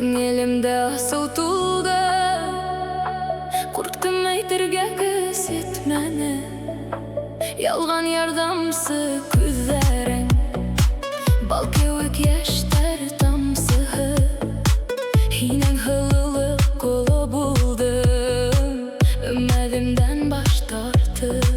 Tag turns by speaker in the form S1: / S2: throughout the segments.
S1: Күңелемдә асыл тулды, курктым әйтергә көз етмәне. Ялган ярдамсы күзләрең, бал кеүек яшьтәр тамсыһы. Һинең һылылык кулы булдым, өмәдемдән баш тартып.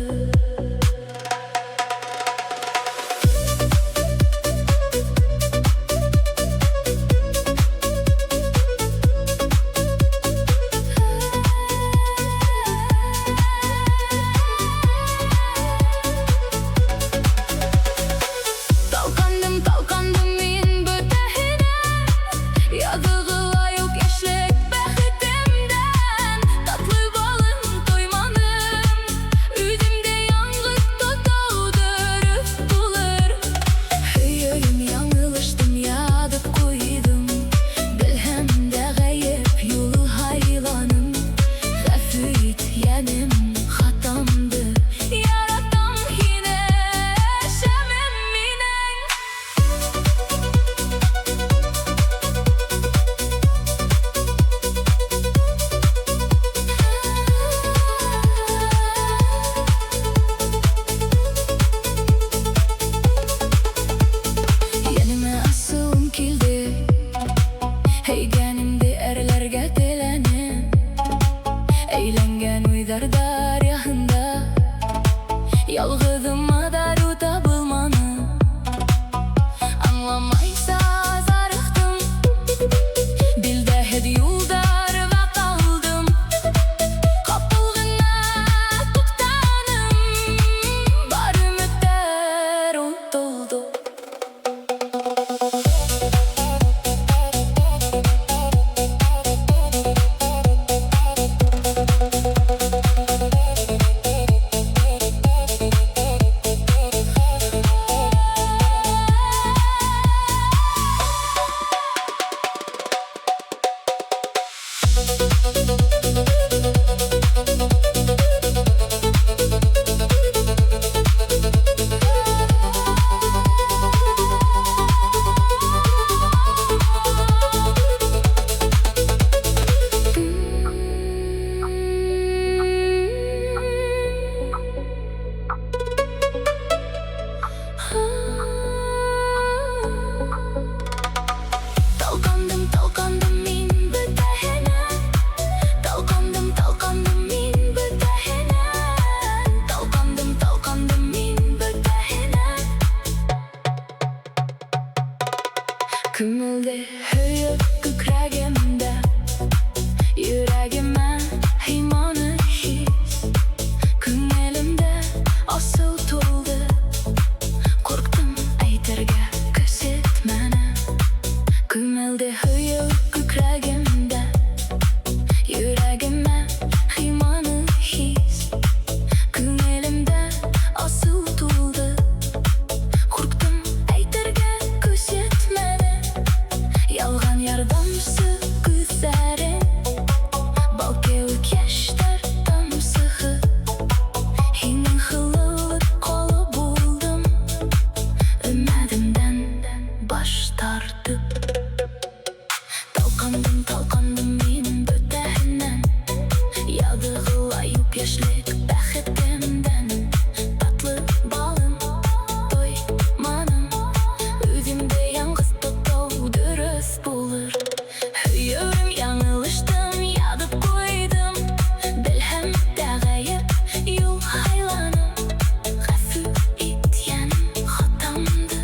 S1: Yalgızıma daru tabılmanı anlamaysa zarıktım. Dilde hedi yolдар ve kaldım. Kapılgına tuktanım, bar ümitler unutuldu. Күңелде һөйөп күкрәгемдә, йөрәгемә һыйманы хис. Күңелемдә асыл тулды, курктым әйтергә көз етмәне. Күңелде һөйөп күкрәгемдә, йөрәгемә һыйманы хис. Күңелемдә асыл тулды, курктым әйтергә көз етмәне. Ялган ярдамсы күзләрең, бал кеүек яшьтәр тамсыһы. Һинең һылылык кулы булдым, өмәдемдән баш тартып. Талкандым мин бөтәһеннән, ядыгылай юк яшьлек бәхетемдән. Татлы балым, тойманым, үземдә яңгыз тотау дөрес булыр. Һөйөм яңылыштым, ядып куйдым, белһәм дә гаеп юл хайланым. Гафу ит яным хатамды,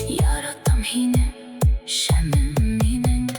S1: яратам һине шәмем минең.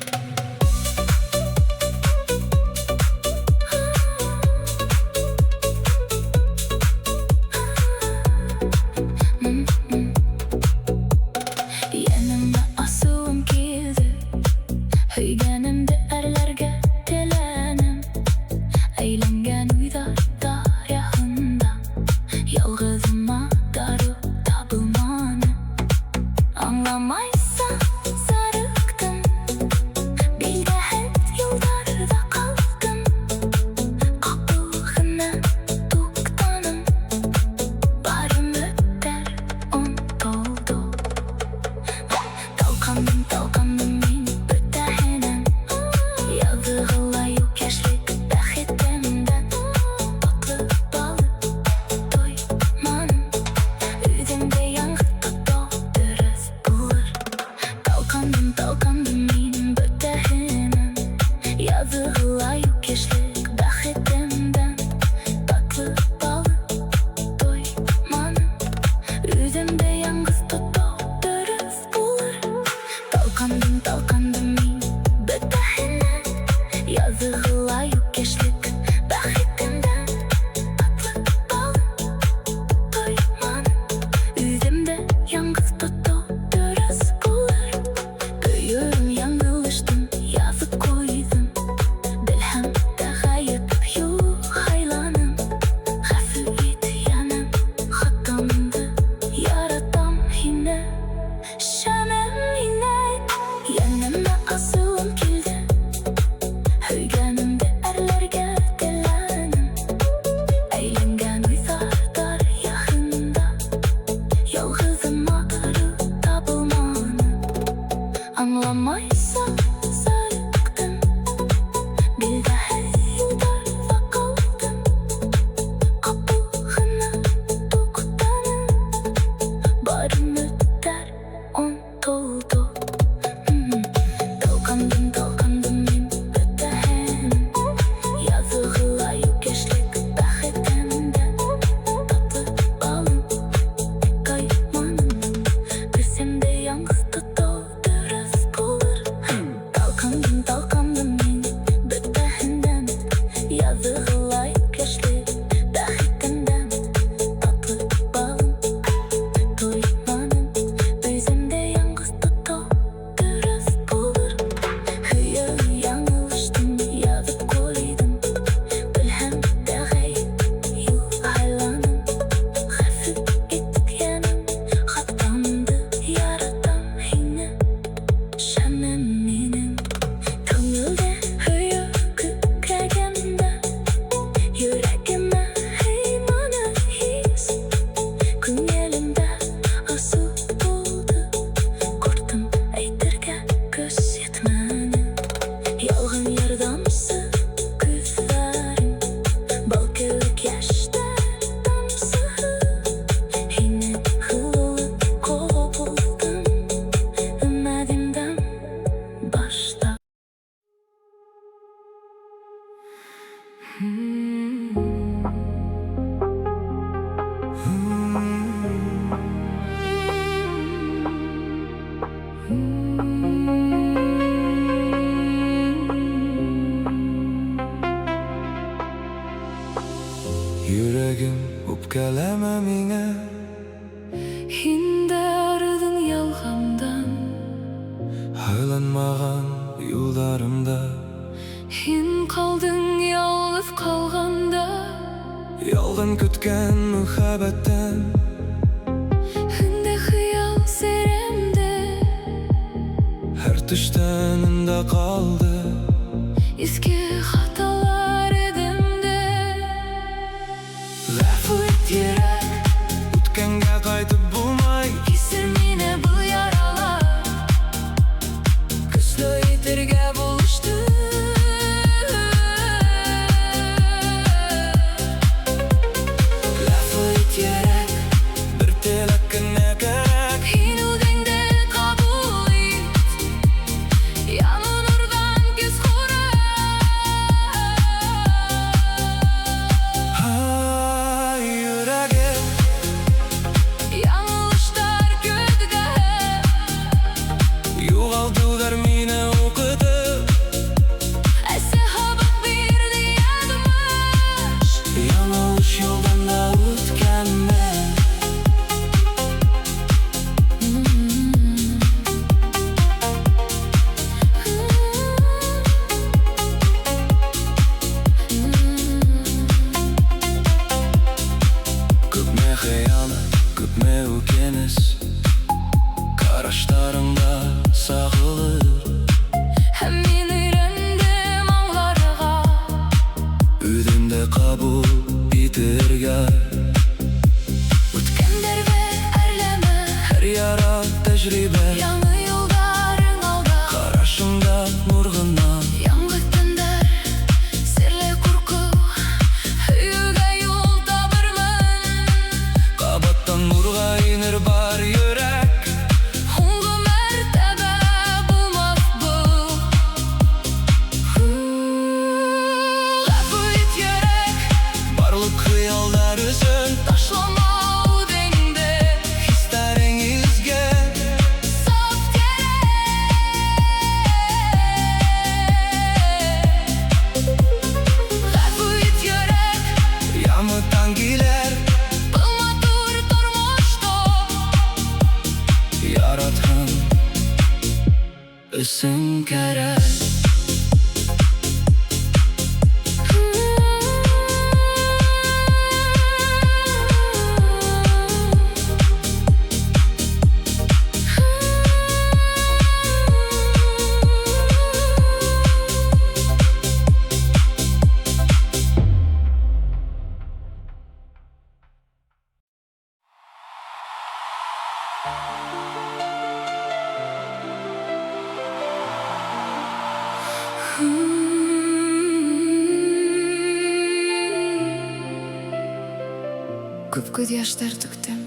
S1: Yazıgıla yükeşlik bäxetimden tatlı balım doymanım. Üzümde yalnız tutu dürüs bulur. Büyüğüm yanılıştım, yazık koydum. Bilhem de gayet yok haylanım. Gafı et yanım, hatamdı yaratam yine. Şanem yine yanıma asılım kildi. Höygenimde erlerge delanim. Eğlengen uyzardar yakında. Yalgızım ağrı tabılmanım. Anlamaysa sarıktım. Bir daha yıldarda kaldım. Kapılığına doktanım. Barım öter on doldu. Dalgandım min ötehenim. Yazıgıla yükeşlik bäxetimden tatlı balım doymanım. Üzümde yalnız tutu dürüs bulur. Dalgandım min ötehenim. Yazıgıla yükeşlik bäxetimden tatlı balım doymanım. Üzümde yalnız tutu dürüs bulur. Hıyır yanılıştım, yazık koydum. Bilhem de gayet yok haylanım. Gafı ettik yanım, hatamdı yaratam yine. Şanem benim köngülde hıyır kükrəgəndə. Yüreğime heymana his. Gün elimde asu buldu. Korktum eytirge göz yetmenim. Yalgın yardımsı gözlerim. Balkılık yaşta damsı. Yine hılılık kovuldum. Ümidimden başta.
S2: Yüreğim öpkeleme mine.
S1: Hinde arıdın yalgamdan.
S2: Haylanmagan yollarımda.
S1: Hin kaldın yalnız kalganda.
S2: Yoldan kütken muhabbetten.
S1: Hinde hıyal seremde.
S2: Her tüşteninde kaldı.
S1: Eski hatalar edimde.
S2: Lafı et yürek, ötkenge qaytıp bulmay.
S1: Kesin yine bu yaralar. Kışlı yitirge buluştu.
S2: Lafı et yürek, bir telakine gerek.
S1: Hin udengde kabul et. Yanın urgan kez Көп көз яштар төктем.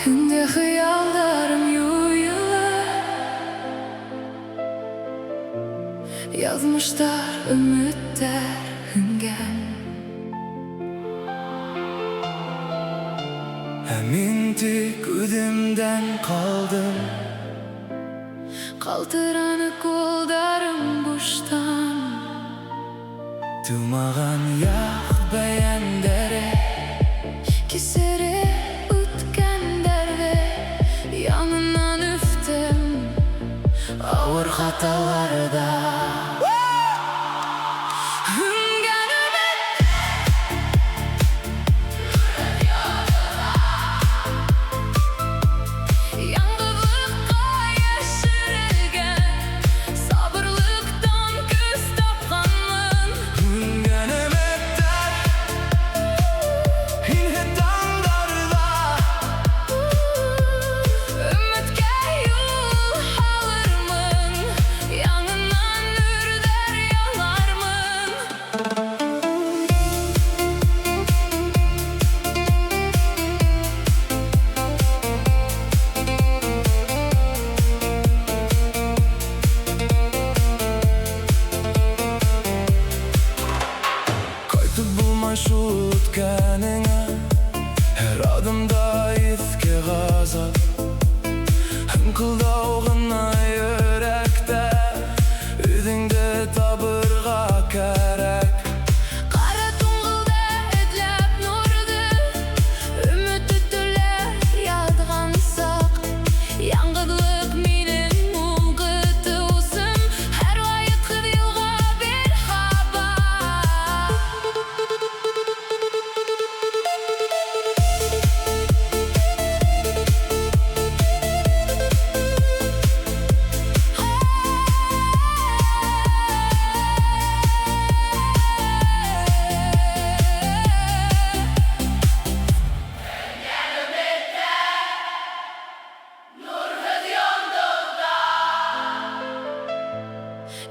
S1: Үнде хыялдарым юйылып, язмыштар, үміттер үнген.
S2: Мен тек өдемден қалдым.
S1: Қалтыраны қолдарым бұштан.
S2: Тумаған яқ бәйәндері,
S1: Кесері өткендерді янынан өфтім,
S2: ауыр хаталары да. Şu ötkənіңə hər adımda eski ғазап, Hınkıldauğuna yürekte Üdіңді табырға кәрәк.
S1: Қара тұңғылда әдләп нұрды, үміт үтілер ядған сақ. Яңғыдлық менің мұңғыты ұсым, әр лайық қывилға бер хаба.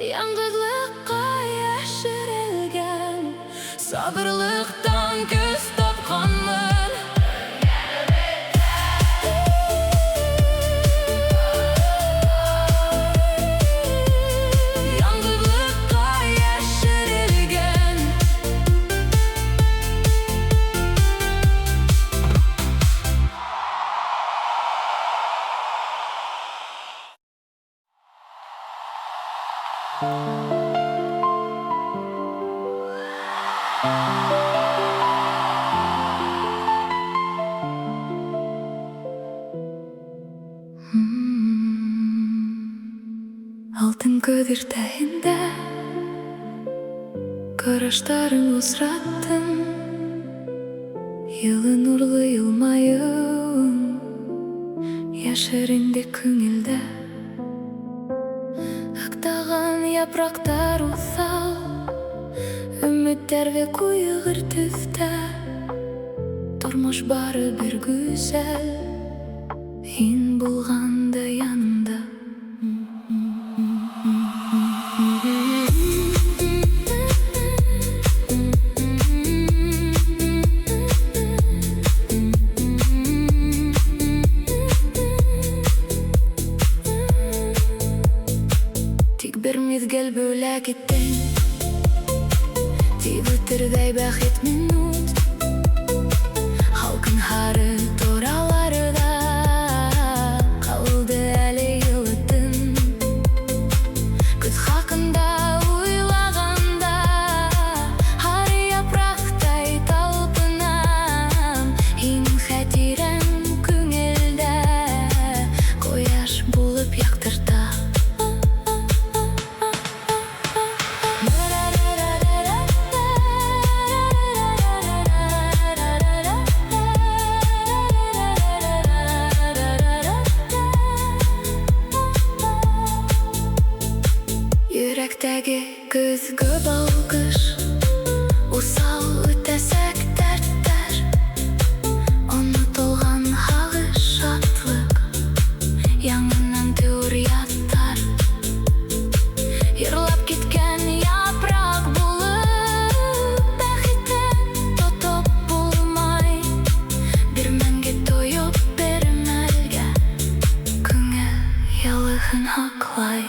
S1: Яңғыдлыққа яшірілген, сабырлықтан көз тапқанмын. Яңғыдлыққа яшірілген, алтын көдіртәйінде қараштарын ұсыраттым, Йылы нұрлы йылмайым яшірінде күңілді. Ақтаған япрақтар ұсал, үміттерге күйігір түфті. Тұрмыш бары бір güzel, ен болғанда янымда. Тик бір мезгіл бөлек еттің, тек өтірдей бақыт минут. Халқын хары торалары да қалды әлі йылытын. Күз хақында ойлағанда хары япрақтай талпынам. Ең хәтирем күңілді қояш болып яқтырта. Yürektегі күзгі балқыш, усал өтәсәк дәрттер. Ұмытылған хағы шатлық, яңынан түр ятты. yılın haklay.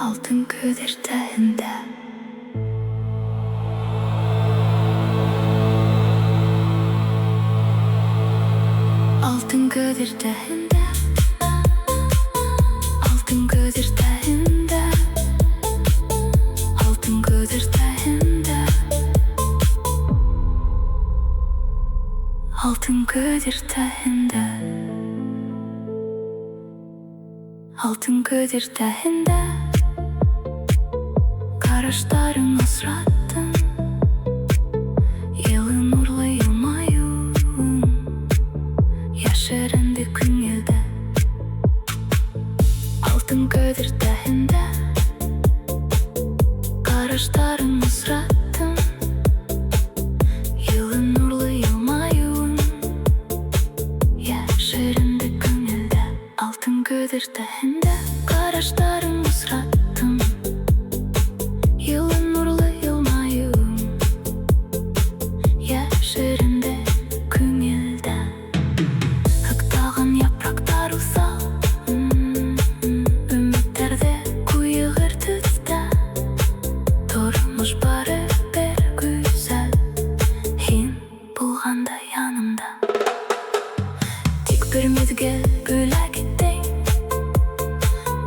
S1: Altın kıdırtağında altın kıdırtağında altın kıdırtağında altın kıdırtağında altın kıdırtağında altın kıdırtağında Karışların asrattın Yılı nurlu yılmayım Yaşarındı küngülde Altın kıdırtağında Karışların asrattın Yılı nurlu yılmayım Yaşarındı küngülde Altın kıdırtağında Karışların asrattın Yılın nurlu yılmayım Yaşarında küngülde Hıktağın yapraklar usal Ümitlerde kuyuğur tüttä Durmuş bari bir güzel Hin bulganda yanımda Tik bir mezgil güle gittin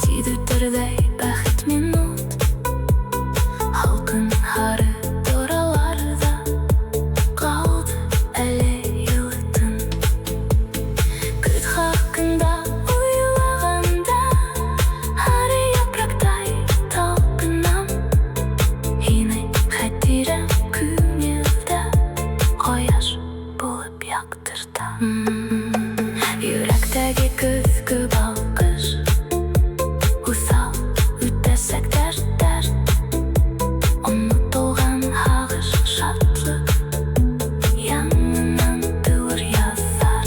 S1: Tidütürday bәхет minut Halkın harı doralarda kaldı әлі yıldın Күз hakkında uylағанда Harı yaprakтай талпынам Hini хәтерім күңелді Қояш болып яқтыртам Yürektегі күзгі балқыш Усал үтәсәк дәрттер Unutulgan hağış şatlık Yanından tığır yazar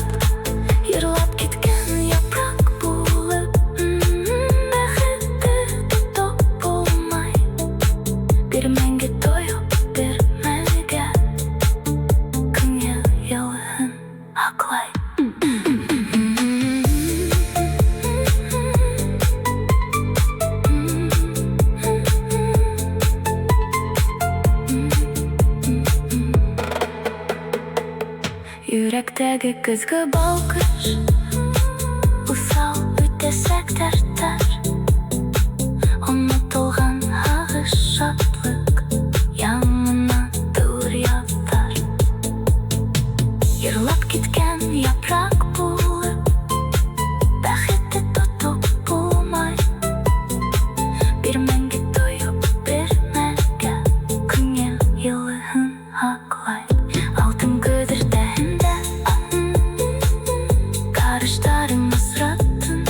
S1: Yırlap gitken yaprak bulup Bәхетті tutup olmay Bir мәңгі toyup bir мәлге Күңел yılын аклай Yürektегі күзгі балқыш Усал үтәсәк дәрттер Unutulgan hağış şatlık Yanından tığır yazar Yırlap gitken yaprak bulup Bәхетті tutup bulmay Bir мәңгі toyup bir мәлге Күңел yılын aklay Altın kıdırtağında Karışların asrattın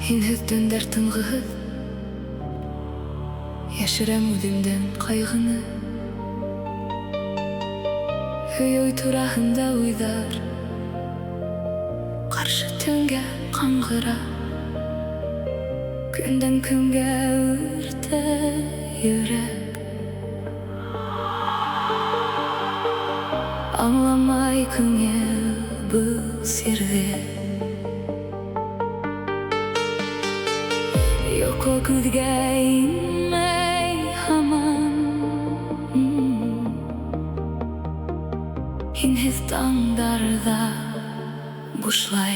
S1: Hinsiz dündər tınğı, yaşıram ödümden kaygını. Hüy turahında uydar, karşı tünge kangıra. Günden künge örte yürek. Anlamay köngel bu sirde. Yok o güdge inmey hamam. Hinsiz tağdarda buşlay.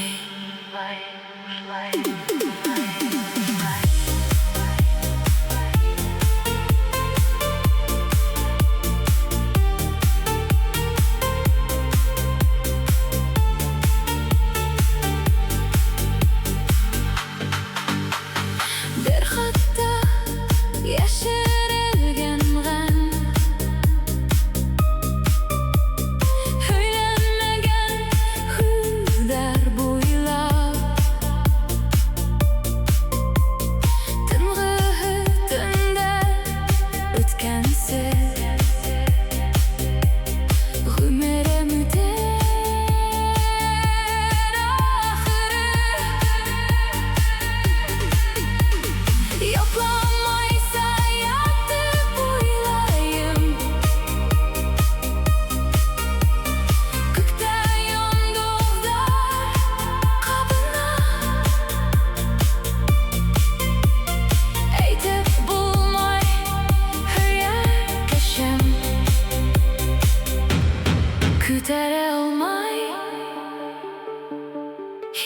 S1: Kütere olmay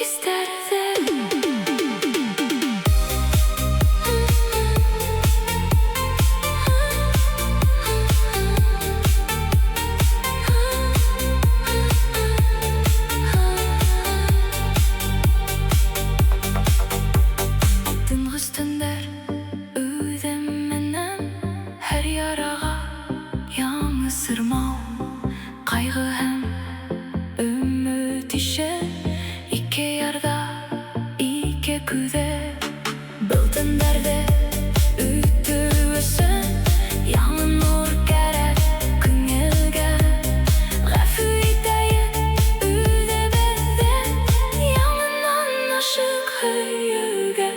S1: isterdim. Tıngız tünder ödem menen her yarağa yanı sırmao. Kaygı hem ümit işe iki yarda iki küde. Bıldın derde ütüsün yanın nur gerek küngülge. Gafü idayı üde beden yanından aşık hüyüge.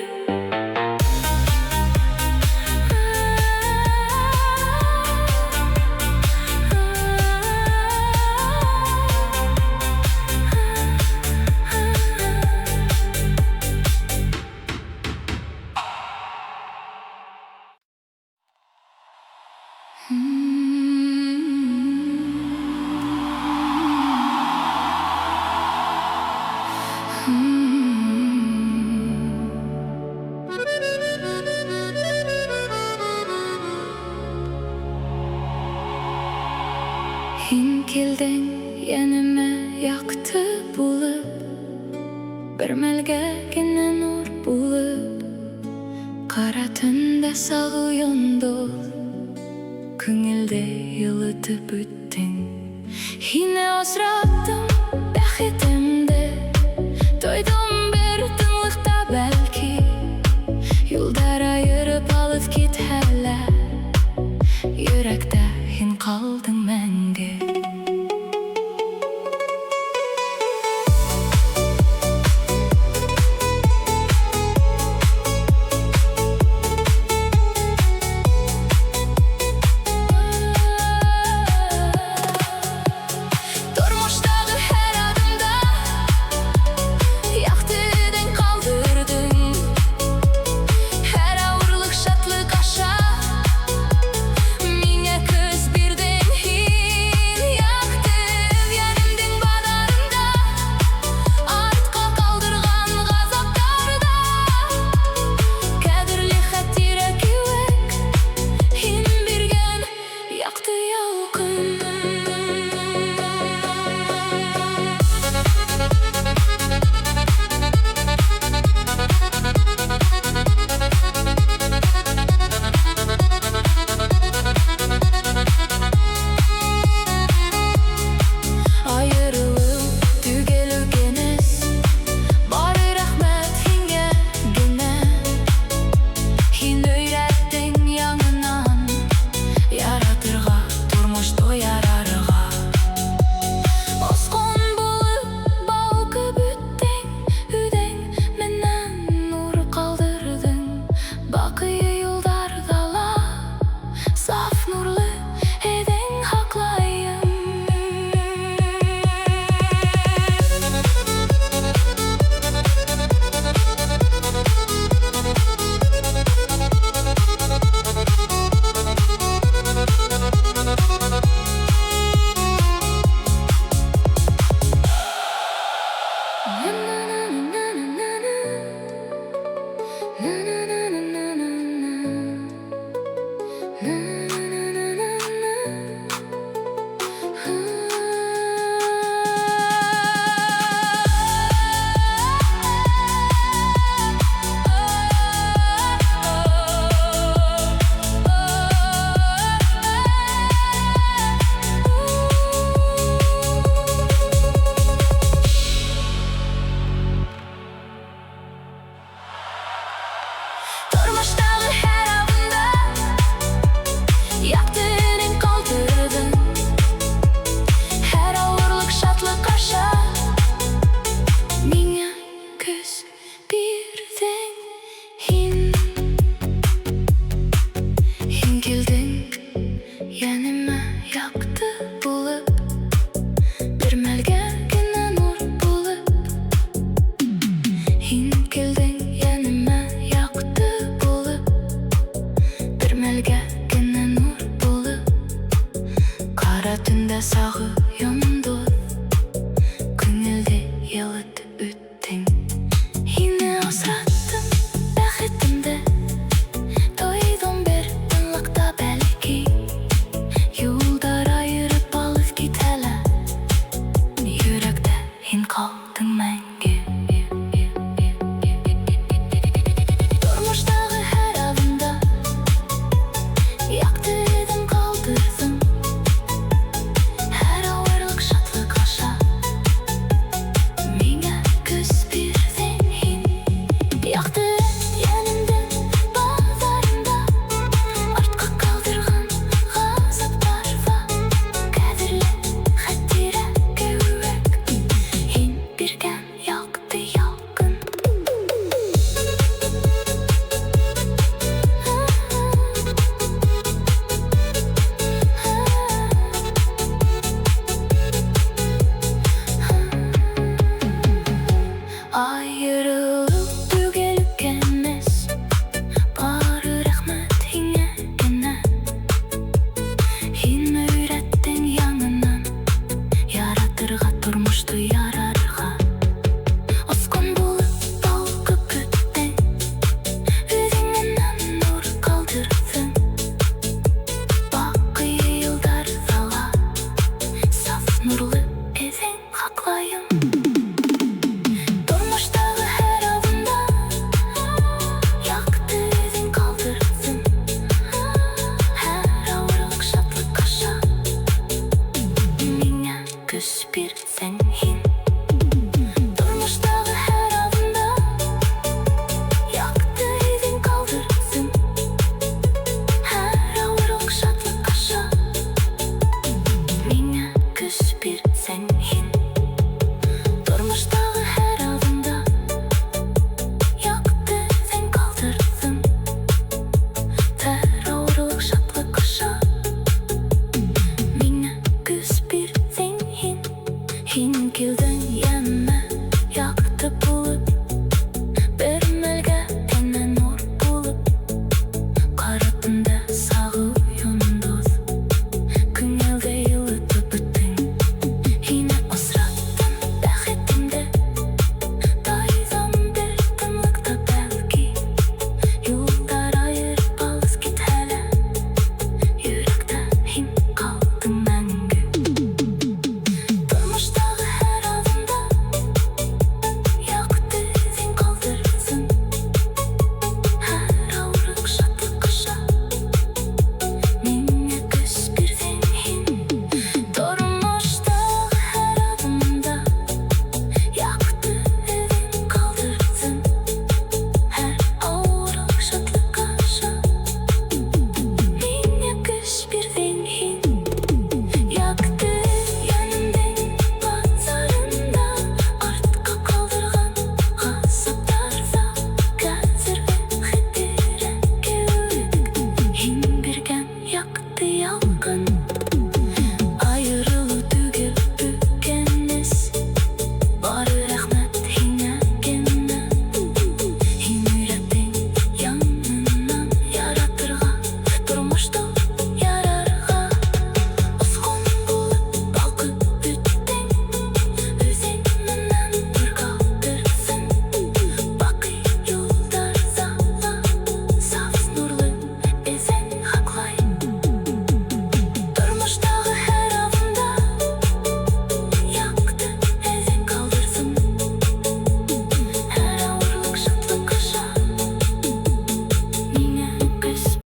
S1: Hin keldin yanıma yaktı bulup, bir melge gene nur bulup. Kara tünde sağıyondu, köngülde yılıtıp öttün. Yine asrattım